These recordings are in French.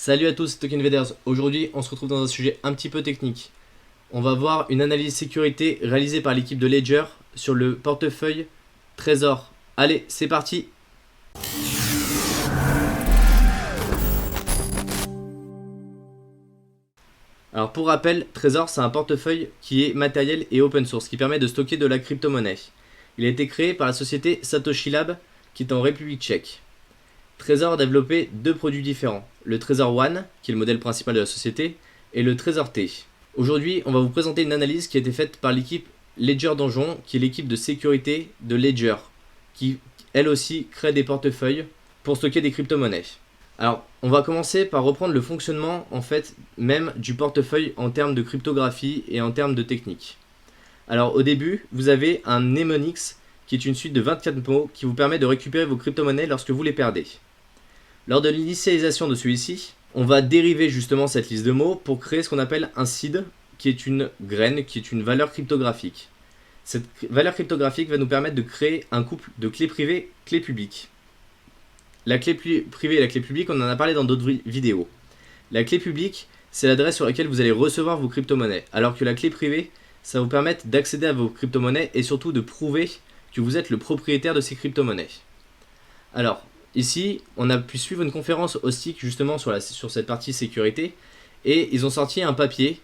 Salut à tous, c'est TokenVaders. Aujourd'hui, on se retrouve dans un sujet un petit peu technique. On va voir une analyse sécurité réalisée par l'équipe de Ledger sur le portefeuille Trésor. Allez, c'est parti! Alors pour rappel, Trésor c'est un portefeuille qui est matériel et open source, qui permet de stocker de la crypto-monnaie. Il a été créé par la société Satoshi Lab, qui est en République tchèque. Trésor a développé deux produits différents, le Trésor One, qui est le modèle principal de la société, et le Trésor T. Aujourd'hui, on va vous présenter une analyse qui a été faite par l'équipe Ledger Donjon, qui est l'équipe de sécurité de Ledger, qui elle aussi crée des portefeuilles pour stocker des crypto-monnaies. Alors, on va commencer par reprendre le fonctionnement en fait même du portefeuille en termes de cryptographie et en termes de technique. Alors au début, vous avez un mnemonics qui est une suite de 24 mots qui vous permet de récupérer vos crypto-monnaies lorsque vous les perdez. Lors de l'initialisation de celui-ci, on va dériver justement cette liste de mots pour créer ce qu'on appelle un seed, qui est une graine, qui est une valeur cryptographique. Cette valeur cryptographique va nous permettre de créer un couple de clés privées, clés publiques. La clé privée et la clé publique, on en a parlé dans d'autres vidéos. La clé publique, c'est l'adresse sur laquelle vous allez recevoir vos crypto-monnaies, alors que la clé privée, ça va vous permettre d'accéder à vos crypto-monnaies et surtout de prouver que vous êtes le propriétaire de ces crypto-monnaies. Alors, ici, on a pu suivre une conférence Hostik justement sur cette partie sécurité et ils ont sorti un papier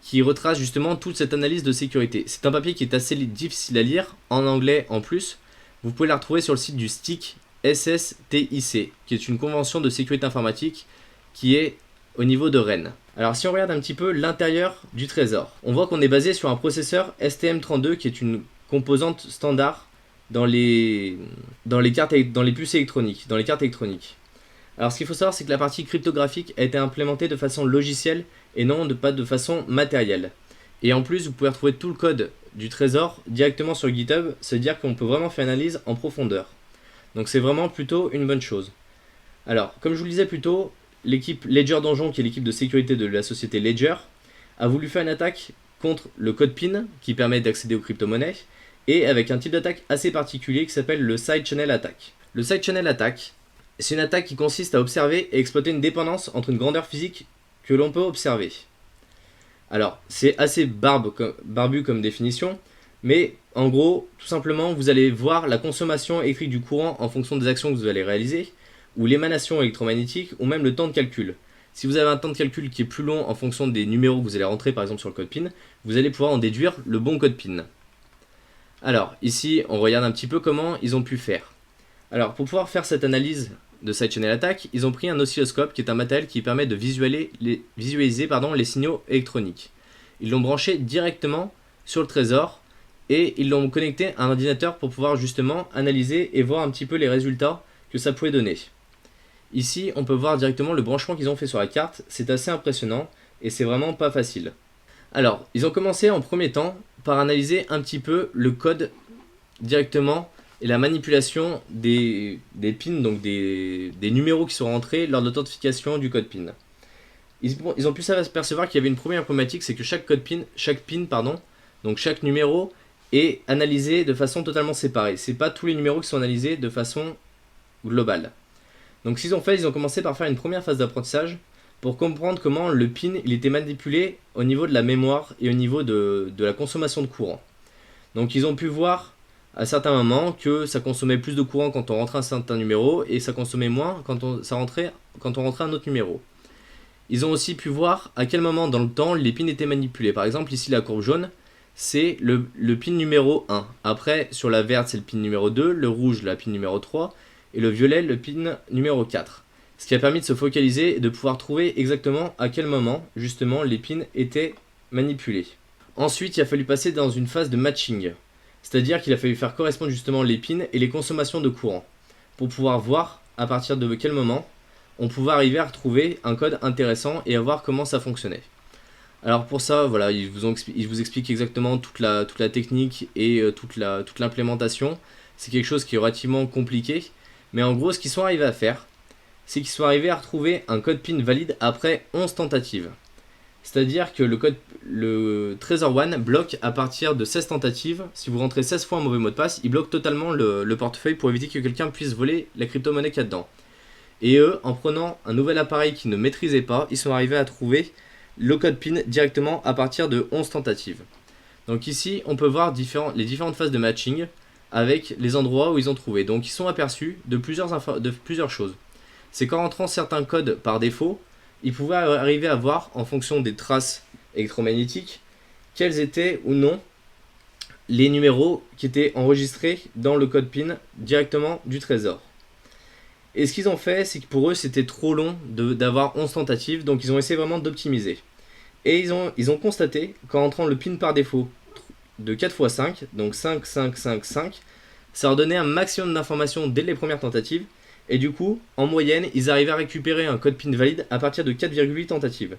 qui retrace justement toute cette analyse de sécurité. C'est un papier qui est assez difficile à lire, en anglais en plus. Vous pouvez la retrouver sur le site du STIC, SSTIC, qui est une convention de sécurité informatique qui est au niveau de Rennes. Alors si on regarde un petit peu l'intérieur du Trésor, on voit qu'on est basé sur un processeur STM32 qui est une composante standard dans les puces électroniques, dans les cartes électroniques. Alors ce qu'il faut savoir, c'est que la partie cryptographique a été implémentée de façon logicielle et non pas de façon matérielle. Et en plus, vous pouvez retrouver tout le code du Trésor directement sur GitHub, c'est-à-dire qu'on peut vraiment faire une analyse en profondeur. Donc c'est vraiment plutôt une bonne chose. Alors, comme je vous le disais plus tôt, l'équipe Ledger Donjon, qui est l'équipe de sécurité de la société Ledger, a voulu faire une attaque contre le code PIN qui permet d'accéder aux crypto-monnaies et avec un type d'attaque assez particulier qui s'appelle le Side Channel Attack. Le Side Channel Attack, c'est une attaque qui consiste à observer et exploiter une dépendance entre une grandeur physique que l'on peut observer. Alors, c'est assez barbu comme définition, mais en gros, tout simplement, vous allez voir la consommation électrique du courant en fonction des actions que vous allez réaliser, ou l'émanation électromagnétique, ou même le temps de calcul. Si vous avez un temps de calcul qui est plus long en fonction des numéros que vous allez rentrer par exemple sur le code PIN, vous allez pouvoir en déduire le bon code PIN. Alors, ici, on regarde un petit peu comment ils ont pu faire. Alors, pour pouvoir faire cette analyse de Side Channel Attack, ils ont pris un oscilloscope qui est un matériel qui permet de visualiser les signaux électroniques. Ils l'ont branché directement sur le Trésor et ils l'ont connecté à un ordinateur pour pouvoir justement analyser et voir un petit peu les résultats que ça pouvait donner. Ici, on peut voir directement le branchement qu'ils ont fait sur la carte, c'est assez impressionnant et c'est vraiment pas facile. Alors, ils ont commencé en premier temps par analyser un petit peu le code directement et la manipulation des pins, donc des numéros qui sont rentrés lors de l'authentification du code PIN. Ils ont pu s'apercevoir qu'il y avait une première problématique, c'est que chaque numéro est analysé de façon totalement séparée. C'est pas tous les numéros qui sont analysés de façon globale. Donc ce qu'ils ont fait, ils ont commencé par faire une première phase d'apprentissage pour comprendre comment le PIN il était manipulé au niveau de la mémoire et au niveau de la consommation de courant. Donc ils ont pu voir à certains moments que ça consommait plus de courant quand on rentrait un certain numéro et ça consommait moins quand on rentrait un autre numéro. Ils ont aussi pu voir à quel moment dans le temps les pins étaient manipulés. Par exemple ici la courbe jaune c'est le pin numéro 1. Après sur la verte c'est le pin numéro 2, le rouge la pin numéro 3 et le violet le pin numéro 4. Ce qui a permis de se focaliser et de pouvoir trouver exactement à quel moment justement les pins étaient manipulés. Ensuite il a fallu passer dans une phase de matching. C'est-à-dire qu'il a fallu faire correspondre justement les pins et les consommations de courant pour pouvoir voir à partir de quel moment on pouvait arriver à retrouver un code intéressant et à voir comment ça fonctionnait. Alors pour ça, voilà, ils vous expliquent exactement toute la technique et toute l'implémentation. C'est quelque chose qui est relativement compliqué, mais en gros ce qu'ils sont arrivés à faire, c'est qu'ils sont arrivés à retrouver un code PIN valide après 11 tentatives. C'est-à-dire que le Trésor One bloque à partir de 16 tentatives. Si vous rentrez 16 fois un mauvais mot de passe, il bloque totalement le portefeuille pour éviter que quelqu'un puisse voler la crypto-monnaie qu'il y a dedans. Et eux, en prenant un nouvel appareil qu'ils ne maîtrisaient pas, ils sont arrivés à trouver le code PIN directement à partir de 11 tentatives. Donc ici, on peut voir les différentes phases de matching avec les endroits où ils ont trouvé. Donc ils sont aperçus de plusieurs choses. C'est qu'en rentrant certains codes par défaut, ils pouvaient arriver à voir, en fonction des traces électromagnétiques, quels étaient ou non les numéros qui étaient enregistrés dans le code PIN directement du trésor. Et ce qu'ils ont fait, c'est que pour eux, c'était trop long d'avoir 11 tentatives, donc ils ont essayé vraiment d'optimiser. Et ils ont constaté qu'en entrant le PIN par défaut de 4 x 5, donc 5, 5, 5, 5, ça leur donnait un maximum d'informations dès les premières tentatives, et du coup, en moyenne, ils arrivaient à récupérer un code PIN valide à partir de 4,8 tentatives.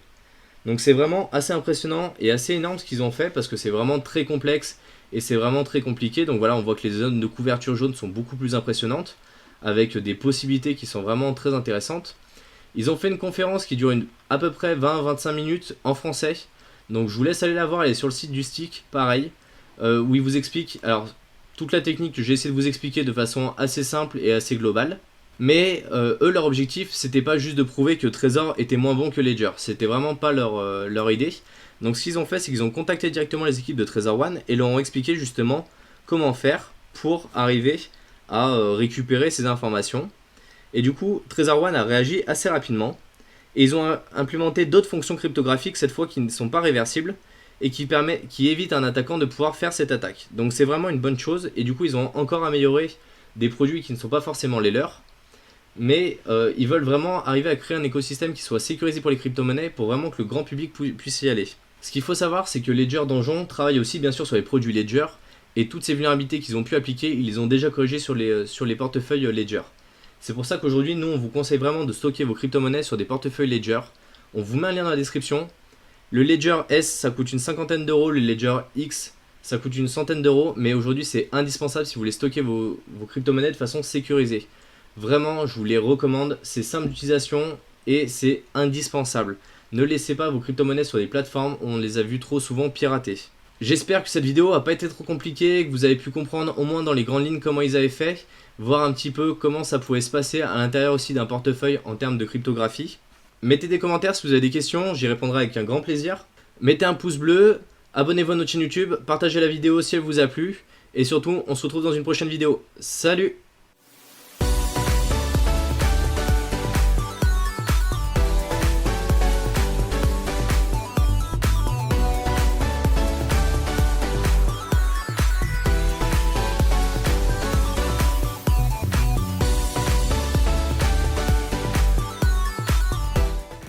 Donc c'est vraiment assez impressionnant et assez énorme ce qu'ils ont fait, parce que c'est vraiment très complexe et c'est vraiment très compliqué. Donc voilà, on voit que les zones de couverture jaune sont beaucoup plus impressionnantes, avec des possibilités qui sont vraiment très intéressantes. Ils ont fait une conférence qui dure à peu près 20-25 minutes en français. Donc je vous laisse aller la voir, elle est sur le site du STIC, pareil, où ils vous expliquent toute la technique que j'ai essayé de vous expliquer de façon assez simple et assez globale. Mais eux, leur objectif, c'était pas juste de prouver que Trezor était moins bon que Ledger. C'était vraiment pas leur idée. Donc ce qu'ils ont fait, c'est qu'ils ont contacté directement les équipes de Trezor One et leur ont expliqué justement comment faire pour arriver à récupérer ces informations. Et du coup, Trezor One a réagi assez rapidement. Et ils ont implémenté d'autres fonctions cryptographiques, cette fois qui ne sont pas réversibles, et qui évitent à un attaquant de pouvoir faire cette attaque. Donc c'est vraiment une bonne chose. Et du coup, ils ont encore amélioré des produits qui ne sont pas forcément les leurs. Mais ils veulent vraiment arriver à créer un écosystème qui soit sécurisé pour les crypto-monnaies pour vraiment que le grand public puisse y aller. Ce qu'il faut savoir, c'est que Ledger Donjon travaille aussi bien sûr sur les produits Ledger, et toutes ces vulnérabilités qu'ils ont pu appliquer, ils les ont déjà corrigées sur les portefeuilles Ledger. C'est pour ça qu'aujourd'hui, nous, on vous conseille vraiment de stocker vos crypto-monnaies sur des portefeuilles Ledger. On vous met un lien dans la description. Le Ledger S, ça coûte une cinquantaine d'euros, le Ledger X, ça coûte une centaine d'euros, mais aujourd'hui, c'est indispensable si vous voulez stocker vos crypto-monnaies de façon sécurisée. Vraiment, je vous les recommande, c'est simple d'utilisation et c'est indispensable. Ne laissez pas vos crypto-monnaies sur des plateformes où on les a vues trop souvent piratées. J'espère que cette vidéo n'a pas été trop compliquée, que vous avez pu comprendre au moins dans les grandes lignes comment ils avaient fait, voir un petit peu comment ça pouvait se passer à l'intérieur aussi d'un portefeuille en termes de cryptographie. Mettez des commentaires si vous avez des questions, j'y répondrai avec un grand plaisir. Mettez un pouce bleu, abonnez-vous à notre chaîne YouTube, partagez la vidéo si elle vous a plu, et surtout, on se retrouve dans une prochaine vidéo. Salut!